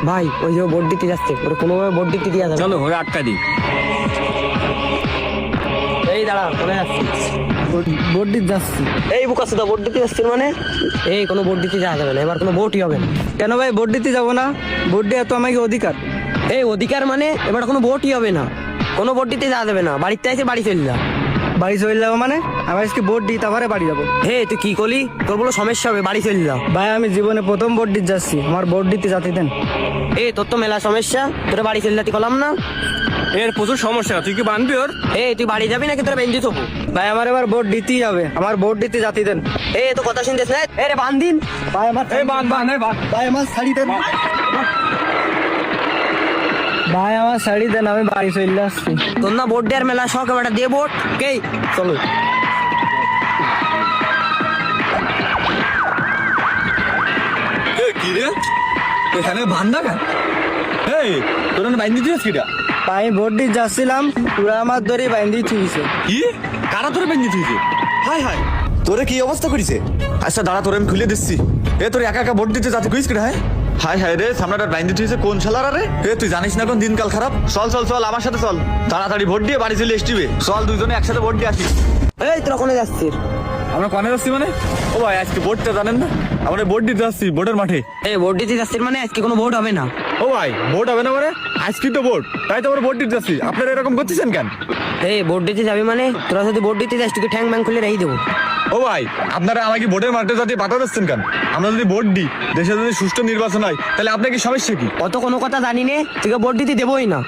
ভাই ওই যে ভোট দিতে যাচ্ছে, ওরা কোনোভাবে ভোট দিতে দিয়ে যাবে। চলো ওরা আটকা দিই। এই দাঁড়া, চলে যাচ্ছি। ভোট দিতে যাচ্ছি। এই বুকাসুদা, ভোট দিতে যাচ্ছিস মানে? এই কোনো ভোট দিতে যাওয়া যাবে না, এবার কোনো ভোটই হবে না। কেন ভাই ভোট দিতে যাবো না? ভোট দেওয়া তো আমাকে অধিকার। এই অধিকার মানে এবার কোনো ভোটই হবে না, কোনো ভোট দিতে যাওয়া যাবে না। বাড়িতে এসে বাড়ি চলে যা। বাড়ি চলে যাবো মানে? আমি আজকে ভোট দিই তারপরে বাড়ি যাবো। হে তুই কি করলি? তোর বলো সমস্যা হবে, বাড়ি চলে যা। ভাই আমি জীবনে প্রথম ভোট দিতে যাচ্ছি, আমার ভোট দিতে যাতে দেন। এই তোর তো মেলা সমস্যা, তোর বাড়ি চলে যাতে কলাম না। এর প্রচুর সমস্যা, তুই কি বানবি ওর? এই তুই বাড়ি যাবি নাকি তোর বেঞ্জি থবো? ভাই আমার এবার ভোট দিতেই হবে, আমার ভোট দিতে যাতে দেন। এই তো কথা শুনতেছ না? এ রে বান্দিন, ভাই আমার ভাই আমার শাড়ি দেন, ভাই আমার শাড়ি দেন, আমি বাড়ি চলে আসছি। তোর না ভোট দেওয়ার মেলা শখ, এবার দিয়ে ভোট। কে চলো। কি রে এখানে ভান্ডা কেন? এই তোর বাইন্দি দিয়েছিস কিটা? ভাই ভোট দিতে যাচ্ছিলাম, পুরা আমার ধরে বাইন্দি থুইছে। কি কারা তোর বাইন্দি দিয়েছে? হাই হাই, তোরে কি অবস্থা করেছে? আচ্ছা দাঁড়া, তোরে আমি খুলে দিচ্ছি। এ তোর একা একা ভোট দিতে যাতে কইস কিনা? হ্যাঁ হাই হাই রে, সামনাটা বাইন্দি তুইছে কোন শালারা রে? এ তুই জানিস না কোন দিনকাল খারাপ? চল চল চল আমার সাথে চল, তাড়াতাড়ি ভোট দিয়ে বাড়ি চলে আসবে। চল দুইজনে একসাথে ভোট দিয়ে আসি। এই তোরা কোনে যাচ্ছিস? আমরা কনে যাচ্ছি মানে? ও ভাই আজকে ভোটটা জানেন না, আমরা ভোট দিতে যাচ্ছি ভোটের মাঠে। এই ভোট দিতে যাচ্ছিস মানে আজকে কোনো ভোট হবে না? ও ভাই ভোট হবে না মানে? আজকে তো ভোট, তাই তো আমরা ভোট দিতে যাচ্ছি। আপনারা এরকম করতেছেন কেন? এই ভোট দিতে যাবি মানে? তোরা যদি ভোট দিতে যাস তোকে ঠ্যাং ব্যাং খুলে রেখে দেবো। ও ভাই আপনারা আমাকে ভোটের মাঠে যাতে বাধা দিচ্ছেন কেন? আমরা যদি ভোট দিই, দেশে যদি সুষ্ঠু নির্বাচন হয়, তাহলে আপনার কি সমস্যা কি? অত কোনো কথা জানি নে, তোকে ভোট দিতে দেবোই না।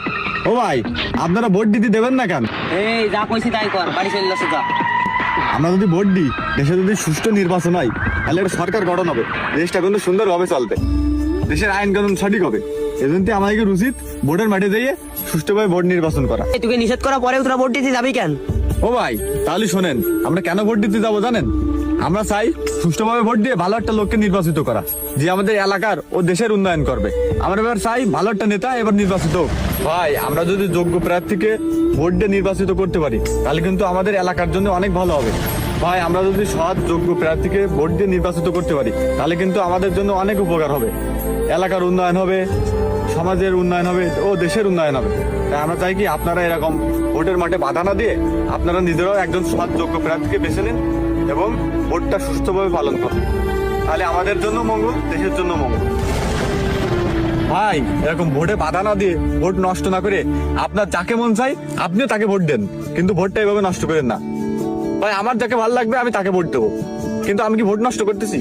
ও ভাই আপনারা ভোট দিতে দেবেন না কেন? এই যা কইছি তাই কর, বাড়ি চলে যাচ্ছে যা। আমরা যদি ভোট দিই, দেশে যদি সুষ্ঠু নির্বাচন হয়, তাহলে একটা সরকার গঠন হবে, দেশটা কিন্তু সুন্দরভাবে চলবে, দেশের আইন কানুন সঠিক হবে। এজন্য আমাদের উচিত ভোটের মাঠে যেয়ে সুষ্ঠুভাবে ভোট নির্বাচন করা। এই তোকে নিষেধ করার পরেও তোরা ভোট দিতে যাবি কেন? ও ভাই তাহলে শোনেন, আমরা কেন ভোট দিতে যাবো জানেন? আমরা চাই সুষ্ঠুভাবে ভোট দিয়ে ভালো একটা লোককে নির্বাচিত করা, যে আমাদের এলাকার ও দেশের উন্নয়ন করবে। আমরা এবার চাই ভালো একটা নেতা এবার নির্বাচিত হোক। ভাই আমরা যদি যোগ্য প্রার্থীকে ভোট দিয়ে নির্বাচিত করতে পারি, তাহলে কিন্তু আমাদের এলাকার জন্য অনেক ভালো হবে। ভাই আমরা যদি সৎ যোগ্য প্রার্থীকে ভোট দিয়ে নির্বাচিত করতে পারি, তাহলে কিন্তু আমাদের জন্য অনেক উপকার হবে, এলাকার উন্নয়ন হবে, সমাজের উন্নয়ন হবে ও দেশের উন্নয়ন হবে। তাই আমরা চাই কি আপনারা এরকম ভোটের মাঠে বাধা না দিয়ে আপনারা নিজেরাও একজন সৎ যোগ্য প্রার্থীকে বেছে নিন এবং ভোটটা সুষ্ঠুভাবে পালন করুন, তাহলে আমাদের জন্য মঙ্গল, দেশের জন্য মঙ্গল। ভাই এরকম ভোটে বাধা না দিয়ে, ভোট নষ্ট না করে আপনার যাকে মন চাই আপনিও তাকে ভোট দেন, কিন্তু ভোটটা এভাবে নষ্ট করেন না। ভাই আমার যাকে ভালো লাগবে আমি তাকে ভোট দেবো, কিন্তু আমি কি ভোট নষ্ট করতেছি?